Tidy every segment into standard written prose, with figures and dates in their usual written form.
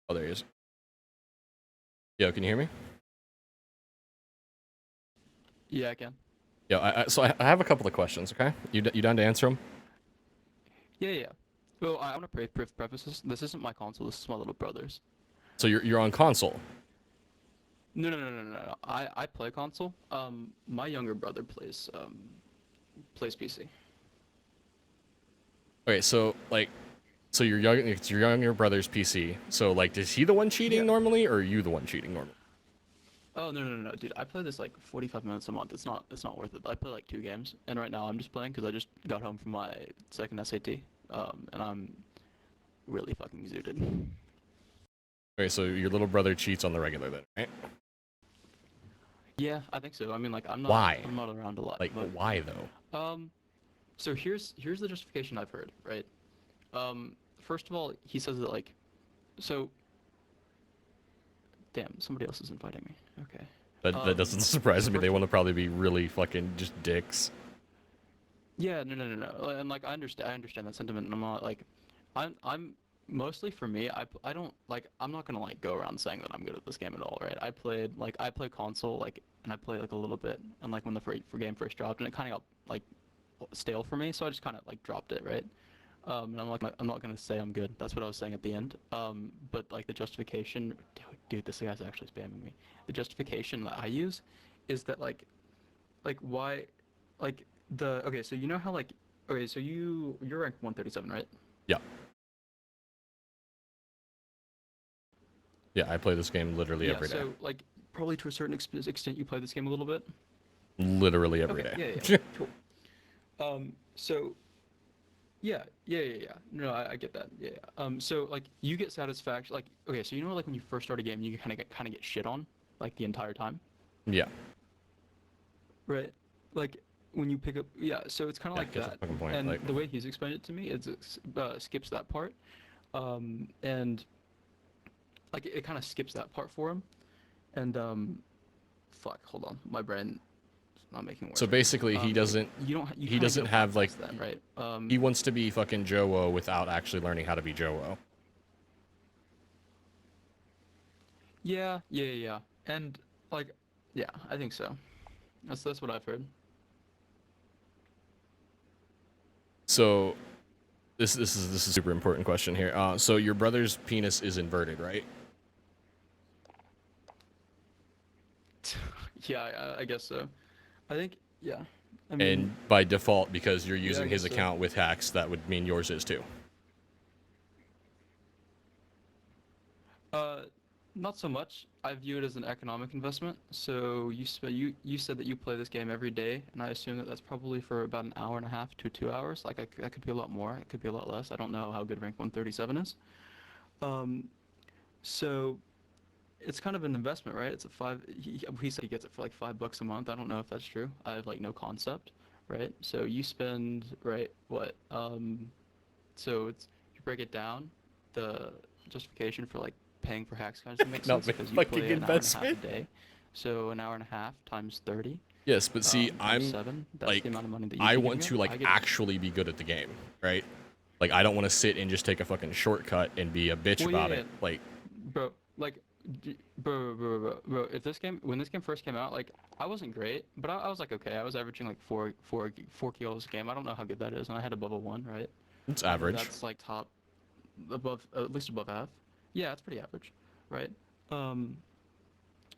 Oh, there he is. Yo, can you hear me? Yeah, I can. Yo, I have a couple of questions. Okay, you down to answer them? Yeah, yeah. Well, I want to preface this. This isn't my console. This is my little brother's. So you're on console. No. I play console. My younger brother plays PC. Okay, so like, so it's your younger brother's PC. So like, is he the one cheating Yeah. normally, or are you the one cheating normally? Oh no, dude. I play this like 45 minutes a month. It's not worth it. I play like 2 games, and right now I'm just playing because I just got home from my second SAT. And I'm really fucking zooted. Okay, so your little brother cheats on the regular then, right? Yeah, I think so. I mean, like I'm not Why? I'm not around a lot, Like, but why though? um. So here's the justification I've heard. Right. First of all, he says that like so. Damn, somebody else is inviting me. Okay. That doesn't surprise So me. They first of want all, to probably be really fucking just dicks. yeah, no. And like I understand that sentiment. And I'm not like, I'm mostly for me. I don't like. I'm not gonna like go around saying that I'm good at this game at all, right? I play console like, and I play like a little bit, and like when the for game first dropped, and it kind of got like stale for me, so I just kind of like dropped it, right? And I'm not gonna say I'm good. That's what I was saying at the end. But like the justification, dude, this guy's actually spamming me. The justification that I use is that like why like the okay so you know how like okay so you're ranked 137, right? Yeah, yeah. I play this game literally Yeah, every day. so like probably to a certain extent you play this game a little bit. Literally every Okay, day. yeah, cool. So yeah. No, I get that. Yeah. So like you get satisfaction like okay, so you know like when you first start a game you kind of get shit on like the entire time, Yeah, right? Like when you pick up yeah, so it's kind of yeah. like Get the that. fucking point. And Like, the way he's explained it to me is it skips that part. And like it kind of skips that part for him. And fuck, hold on, my brain is not making so words right now. basically, Like you he kind of doesn't go have like bypass that, right? he wants to be fucking Joe without actually learning how to be Joe. Yeah. And like, yeah, I think so. That's what I've heard. So this is a super important question here. So your brother's penis is inverted, right? Yeah, I guess so. I think yeah. I mean, And by default, because you're yeah, I using guess his so. account with hacks, that would mean yours is too. Uh, Not so much. I view it as an economic investment. So you said that you play this game every day, and I assume that that's probably for about an hour and a half to 2 hours. Like that could be a lot more. It could be a lot less. I don't know how good rank 137 is. Um, so it's kind of an investment, right? It's a five. He said he gets it for like $5 a month. I don't know if that's true. I have like no concept, right? So you spend right what? So it's you break it down, the justification for like paying for hacks kind of makes Not sense my because you fucking play an hour and a half a investment. day. So an hour and a half times 30, Yes, but see, times I'm 7. That's like, the amount of money that you'd I be want giving to up. like I get, actually be good at the game, right? Like, I don't want to sit and just take a fucking shortcut and be a bitch well, about it. Like, bro. Like, bro. If this game, when this game first came out, like I wasn't great, but I was like okay. I was averaging like four kills a game. I don't know how good that is, and I had above a 1, right? it's I think average. that's like top above at least above half. Yeah, it's pretty average, right? Um,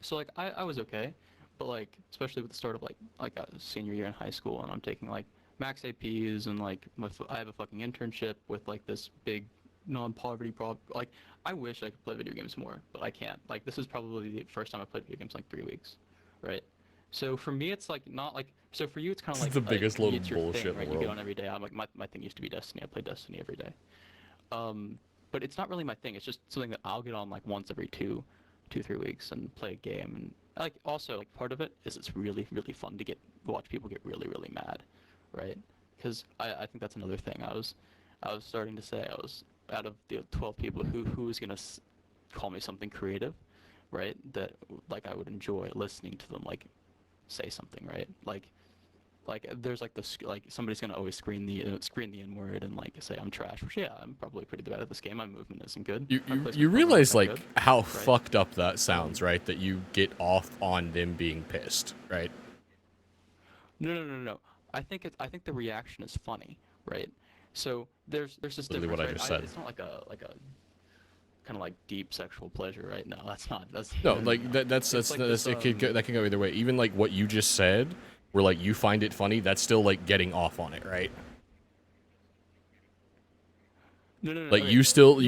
so like I was okay, but like especially with the start of like a senior year in high school, and I'm taking like max APs and like I have a fucking internship with like this big non-poverty prob like I wish I could play video games more, but I can't. Like this is probably the first time I played video games in like 3 weeks, right? So for me, it's like not like so for you, it's kind of This is the biggest load it's of your thing, bullshit in right? the You get world. on every day. I'm like my thing used to be Destiny. I play Destiny every day. Um, but it's not really my thing. It's just something that I'll get on like once every 3 weeks and play a game. And like also like part of it is it's really fun to get watch people get really mad, right? Because I think that's another thing. I was starting to say I was out of the 12 people who was gonna call me something creative, right? That like I would enjoy listening to them like say something, right? Like like there's like this like somebody's gonna always screen the N word and like say I'm trash. Which yeah, I'm probably pretty bad at this game. My movement isn't good. You My you, you placement's probably not realize that like good, how right? fucked up that sounds, right? That you get off on them being pissed, right? No. I think the reaction is funny, right? So there's this Literally what difference, I right? just said. It's not like a kind of like deep sexual pleasure, right? No, that's not. That's No, no. like that's It's like that's this it could go, that can go either way. Even like what you just said, where like you find it funny, that's still like getting off on it, right? no. Like Okay, you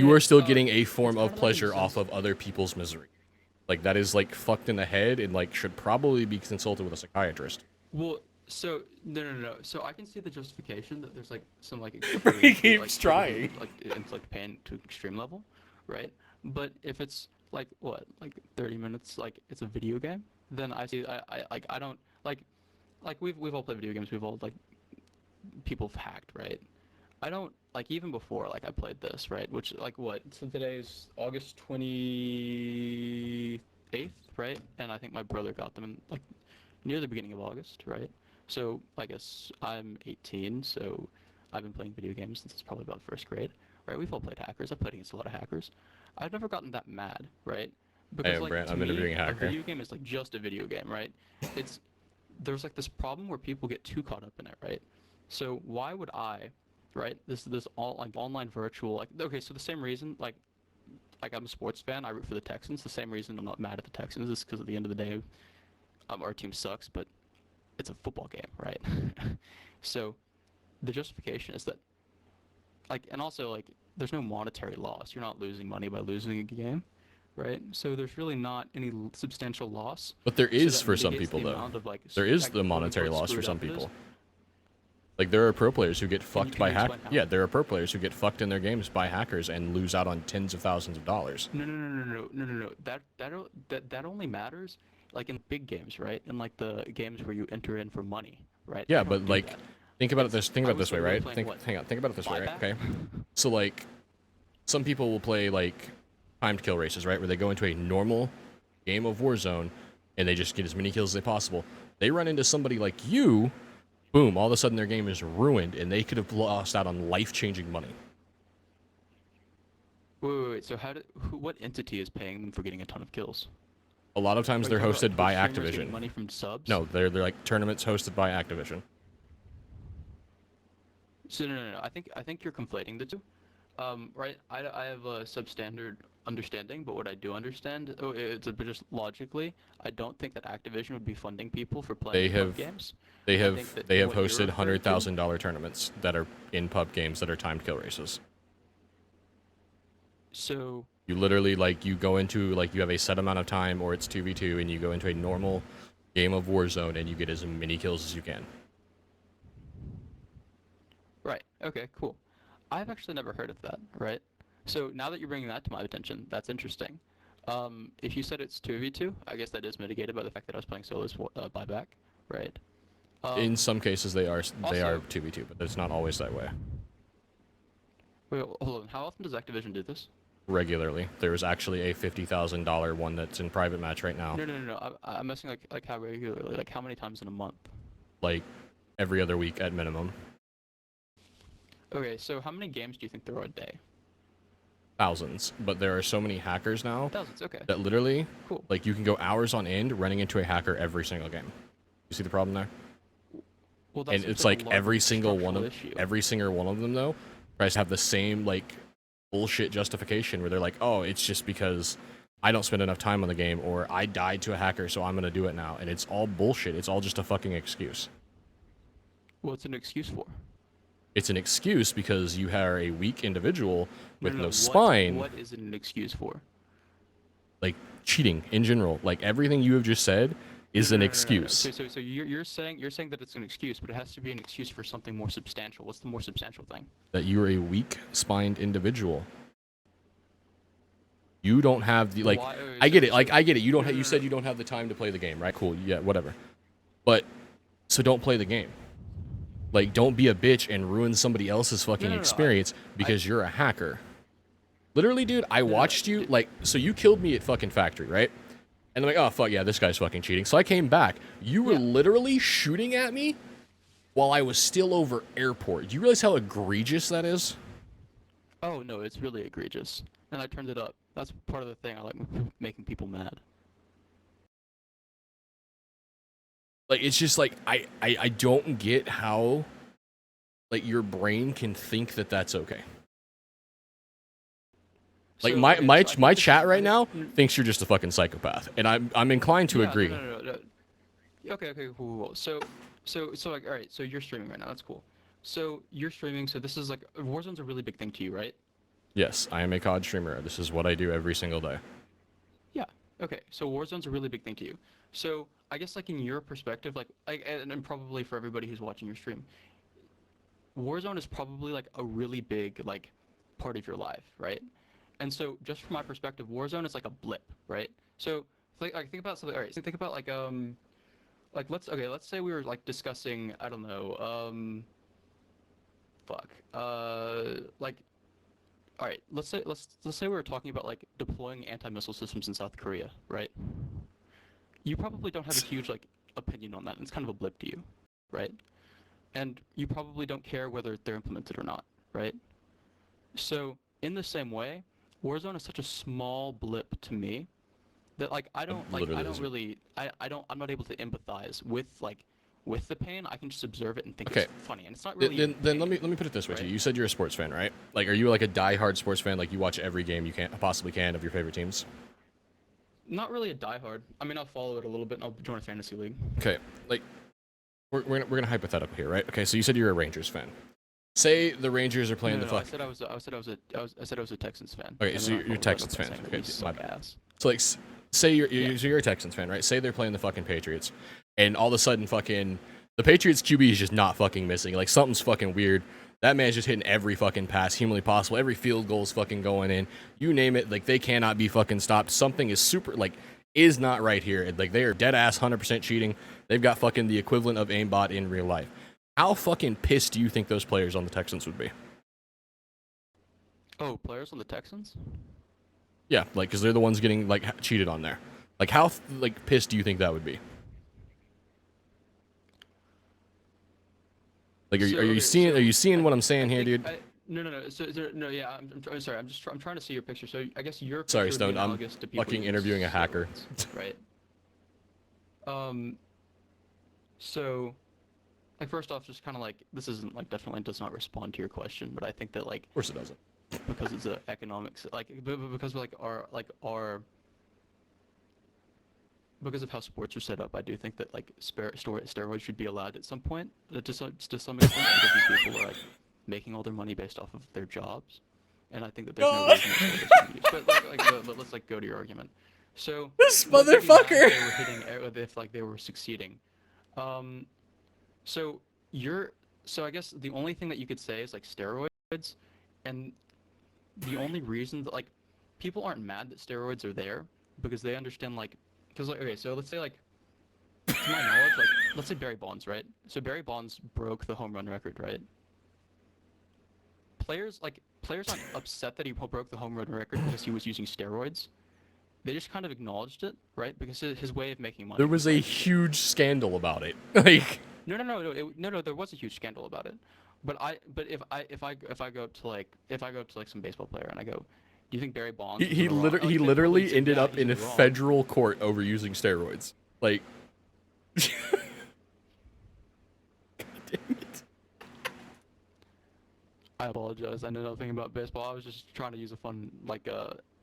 yeah. are still getting a It's form kind of of like in the pleasure off sense. of other people's misery. Like that is like fucked in the head and like should probably be consulted with a psychiatrist. Well, so no. So I can see the justification that there's like some like But he extreme keeps like people who trying. like inflict pain to an extreme level, right? But if it's like what like 30 minutes like it's a video game, then I see I don't like we've all played video games. We've all like people have hacked, right? I don't like even before like I played this, right? Which like what? So today's August 28th, right? And I think my brother got them in like near the beginning of August, right? So I guess I'm 18, so I've been playing video games since it's probably about first grade, right? We've all played hackers. I've played against a lot of hackers. I've never gotten that mad, right? I Because am like Brant. to I'm me, interviewing a a hacker. video game is like just a video game, right? It's there's like this problem where people get too caught up in it, right? So why would I, right? This all like online virtual like okay, so the same reason like I'm a sports fan, I root for the Texans. The same reason I'm not mad at the Texans is because at the end of the day, our team sucks, but it's a football game, right? So the justification is that like and also like there's no monetary loss. You're not losing money by losing a game, right? So there's really not any substantial loss. But there So is that for some mitigates people the though. amount of There is like the quote monetary unquote loss for screwed some up it is. people. Like there are pro players who get fucked Can by you explain how? Yeah, there are pro players who get fucked in their games by hackers and lose out on tens of thousands of dollars. No. That only matters like in big games, right? In like the games where you enter in for money, right? I Yeah, don't but do like that. think I about it was this way, literally right? playing what? Think about it this way, right? Buyback? Okay. So like some people will play like timed kill races, right? Where they go into a normal game of Warzone and they just get as many kills as they possible. They run into somebody like you, boom, all of a sudden their game is ruined and they could have lost out on life-changing money. Wait. So what entity is paying them for getting a ton of kills? A lot of times Are you they're talking about hosted like by Twitch streamers getting Activision. money from subs? No, they're like tournaments hosted by Activision. So no. I think you're conflating the two. Right. I have a substandard understanding, but what I do understand, it's a bit just logically, I don't think that Activision would be funding people for They playing pub have games. they I have think that they have what you're hosted referring to. $100,000 tournaments that are in pub games that are timed kill races. So You literally like you go into like you have a set amount of time or it's 2v2 and you go into a normal game of Warzone and you get as many kills as you can. right. Okay. Cool. I've actually never heard of that. Right. So now that you're bringing that to my attention, that's interesting. If you said it's 2v2, I guess that is mitigated by the fact that I was playing solos buyback, right? In some cases they are Also, 2v2, but it's not always that way. wait, hold on. How often does Activision do this? Regularly. There is actually a $50,000 one that's in private match right now. No. I'm asking like how regularly, like how many times in a month? Like every other week at minimum. Okay, so how many games do you think there are a day? Thousands. But there are so many hackers now Thousands. Okay, that literally cool. like you can go hours on end running into a hacker every single game. You see the problem there? Well, that And seems it's like like a larger structural issue. every single one of them though tries to have the same like bullshit justification where they're like, oh, it's just because I don't spend enough time on the game or I died to a hacker so I'm gonna do it now, and it's all bullshit. It's all just a fucking excuse. What's an excuse for? It's an excuse because you are a weak individual with no No. spine, What is it an excuse for? like cheating in general. Like everything you have just said is an No. excuse. So you're saying that it's an excuse, but it has to be an excuse for something more substantial. What's the more substantial thing? That you're a weak-spined individual. You don't have the like. Why, I get it. Like so- I get it. You don't. no, You no, said no. you don't have the time to play the game, right? Cool. Yeah, whatever. But so don't play the game. Like don't be a bitch and ruin somebody else's fucking No. experience because you're a hacker. Literally, dude, I watched you like. So you killed me at fucking factory, right? And I'm like, oh fuck yeah, this guy's fucking cheating. So I came back. You were Yeah. literally shooting at me while I was still over airport. Do you realize how egregious that is? Oh no, it's really egregious. And I turned it up. That's part of the thing. I like making people mad. Like, it's just like I don't get how like your brain can think that that's okay. Like So, my okay, my so I my think this chat is, right now thinks you're just a fucking psychopath, and I'm inclined to yeah, agree. no. Okay, okay, cool. So like, all right. So you're streaming right now. That's cool. So you're streaming. So this is like Warzone's a really big thing to you, right? Yes, I am a COD streamer. This is what I do every single day. Yeah. Okay. So Warzone's a really big thing to you. So I guess like in your perspective, like and probably for everybody who's watching your stream, Warzone is probably like a really big like part of your life, right? And so just from my perspective, Warzone is like a blip, right? So think about something. All right. So think about like let's say we were like discussing, I don't know, fuck. Like, all right. Let's say we were talking about like deploying anti-missile systems in South Korea, right? You probably don't have a huge like opinion on that. And it's kind of a blip to you, right? And you probably don't care whether they're implemented or not, right? So in the same way, Warzone is such a small blip to me that like It I literally don't is. really I'm not able to empathize with the pain. I can just observe it and think Okay, it's funny, and it's not really even then pain, let me put it this way to you. right? You said you're a sports fan, right? Like, are you like a die-hard sports fan? Like, you watch every game you can possibly can of your favorite teams? Not really a diehard. I mean, I'll follow it a little bit, and I'll join a fantasy league. Okay, like we're gonna hypothetical here, right? Okay, so you said you're a Rangers fan. Say the Rangers are playing No, the no, no. fuck. I said I was a Texans fan, Okay, and so then I you're followed that Texans up by fan. saying that Okay, we my suck bad. ass. So like, say Yeah. you're a Texans fan, right? Say they're playing the fucking Patriots, and all of a sudden, fucking the Patriots QB is just not fucking missing. Like, something's fucking weird. That man's just hitting every fucking pass humanly possible. Every field goal is fucking going in. You name it. Like, they cannot be fucking stopped. Something is super like is not right here. Like, they are dead ass 100% cheating. They've got fucking the equivalent of aimbot in real life. How fucking pissed do you think those players on the Texans would be? Oh, players on the Texans? Yeah, like, because they're the ones getting like cheated on there. Like, how like pissed do you think that would be? Like, So okay, are you so seeing what I'm I saying here, think dude? no. So no, yeah. I'm sorry. I'm trying to see your picture. So I guess your Sorry, picture would be Stone. I'm analogous to people fucking using interviewing a hacker. steroids, right? Um. So like first off, just kind of like this isn't like definitely does not respond to your question, but I think that like Of course it doesn't. because it's a economics because like our because of how sports are set up, I do think that like steroids should be allowed at some point to some extent because these people are like making all their money based off of their jobs, and I think that there's no God, reason that steroids should be used. But let's like go to your argument. So this would you be mad if motherfucker. they were hitting if like they were succeeding? Um, so you're so I guess the only thing that you could say is like steroids, and the only reason that like people aren't mad that steroids are there because they understand like because like okay so let's say like to my knowledge like let's say Barry Bonds, right? So Barry Bonds broke the home run record, right? Players aren't upset that he broke the home run record because he was using steroids. They just kind of acknowledged it, right? Because his way of making money There was was a like huge scandal about it. Like, no, there was a huge scandal about it. But if I go up to like some baseball player and I go, do you think Barry Bonds was in the wrong? he They'd probably literally say, ended yeah, up he's in in a the wrong. federal court over using steroids. Like, I apologize. I know nothing about baseball. I was just trying to use a fun But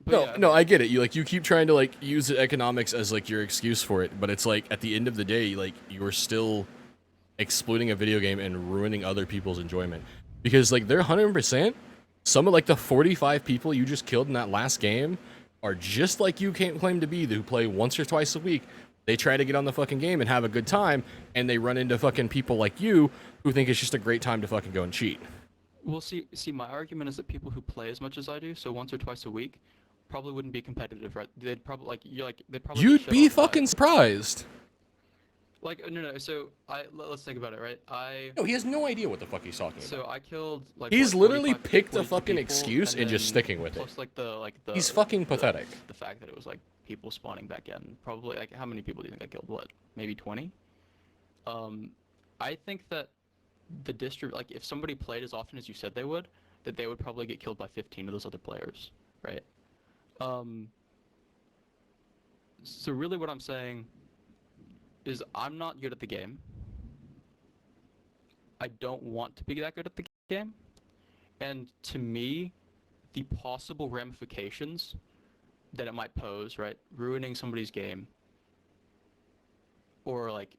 no, yeah, no, okay. I get it. You keep trying to like use the economics as like your excuse for it, but it's like at the end of the day, like you're still exploiting a video game and ruining other people's enjoyment because like they're 100%. Some of like the 45 people you just killed in that last game are just like you can't claim to be, who play once or twice a week. They try to get on the fucking game and have a good time, and they run into fucking people like you who think it's just a great time to fucking go and cheat. Well, see, my argument is that people who play as much as I do, so once or twice a week, probably wouldn't be competitive, right? They'd probably they'd probably get You'd shit be on by fucking surprised. like no. So let's think about it, right? No, he has no idea what the fuck he's talking about. So I killed like He's what, literally 45, picked a 42 fucking people, excuse and just then sticking with it. plus like the He's fucking pathetic. the fact that it was like people spawning back in. Probably like how many people do you think I killed? What, maybe 20? I think that like if somebody played as often as you said they would, that they would probably get killed by 15 of those other players, right? Um, so really what I'm saying is I'm not good at the game. I don't want to be that good at the game. And to me, the possible ramifications that it might pose, right? Ruining somebody's game or like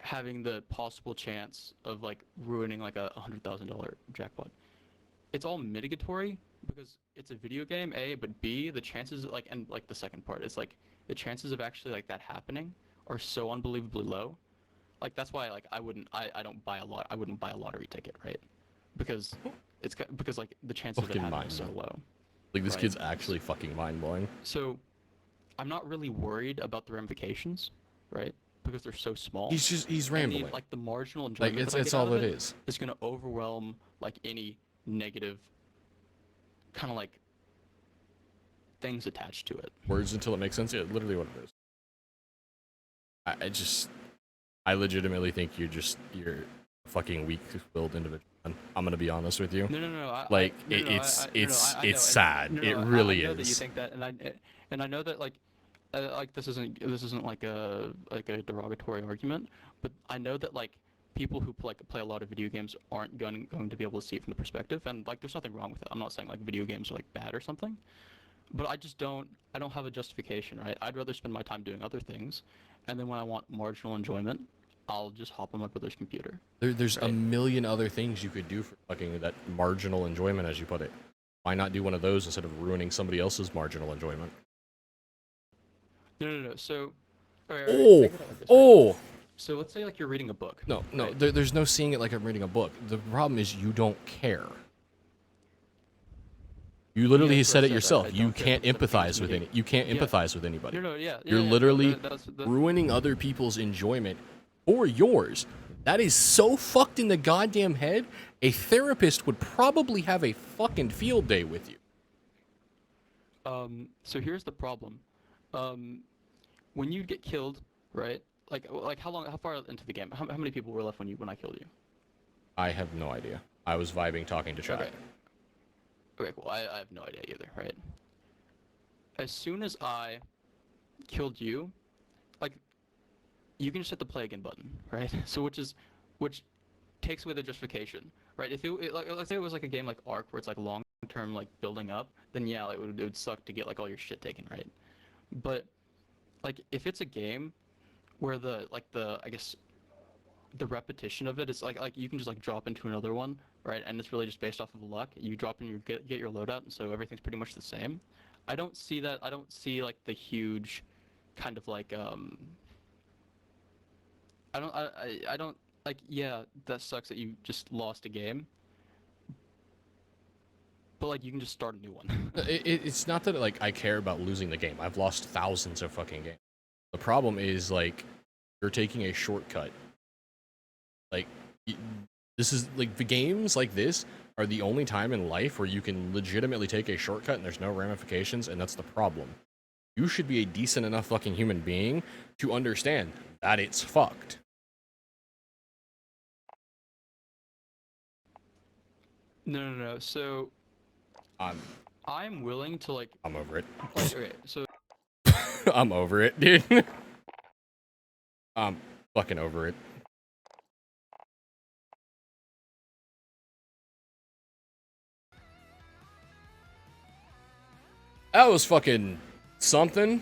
having the possible chance of like ruining like a $100,000 jackpot. It's all mitigatory because it's a video game, A, but B, the chances like and like the second part is like the chances of actually like that happening are so unbelievably low. Like that's why like I don't buy a lot I wouldn't buy a lottery ticket, right? Because because like the chances of it Fucking happening are mind so blowing. low, Like, this right? kid's actually fucking mind blowing. So I'm not really worried about the ramifications, right? Because they're so small. He's And the rambling. like the marginal Like, enjoyment that I it's get out all of it it is. is gonna overwhelm like any negative kind of like things attached to it. Words until it makes sense. Yeah, literally what it is. I legitimately think you're a fucking weak-willed individual. I'm gonna be honest with you. No, no, no. Like, No, no, I know, it's and sad. no, It no, I really know that you is. think that, and I know that like this isn't like a derogatory argument, but I know that like people who play a lot of video games aren't going to be able to see it from the perspective, and like there's nothing wrong with it. I'm not saying like video games are like bad or something, but I don't have a justification, right? I'd rather spend my time doing other things, and then when I want marginal enjoyment, I'll just hop on my brother's computer, There's a right? million other things you could do for fucking that marginal enjoyment, as you put it. Why not do one of those instead of ruining somebody else's marginal enjoyment? No, no, no. So, all right, Oh, think about it like this, right? oh. So let's say like you're reading a book, No, no. right? There's no seeing it like I'm reading a book. The problem is you don't care. You Yeah, literally that's what I said it said. I yourself. You don't care can't because everything is empathize with media. any. You can't Yeah. empathize with anybody. No, no, yeah, You're yeah, yeah. No, literally that's the. ruining other people's enjoyment for yours. That is so fucked in the goddamn head. A therapist would probably have a fucking field day with you. So here's the problem. Um, when you get killed, right? Like how far into the game? How many people were left when I killed you? I have no idea. I was vibing talking to chat. Okay. Okay, cool. I have no idea either, right? As soon as I killed you, like you can just hit the play again button, right? So which takes away the justification, right? If like let's say it was like a game like Ark where it's like long term like building up, then yeah, it would suck to get like all your shit taken, right? But like if it's a game where the I guess the repetition of it is like you can just like drop into another one, right? And it's really just based off of luck. You drop in your get your loadout, and so everything's pretty much the same. I don't see that. I don't see like the huge kind of like I don't like yeah, that sucks that you just lost a game, but like you can just start a new one. It's not that like I care about losing the game. I've lost thousands of fucking games. The problem is like you're taking a shortcut. Like this is like the games like this are the only time in life where you can legitimately take a shortcut and there's no ramifications, and that's the problem. You should be a decent enough fucking human being to understand that it's fucked. No, no, no. So I'm I'm willing to I'm over it. like okay. So I'm over it, dude. I'm fucking over it. That was fucking something.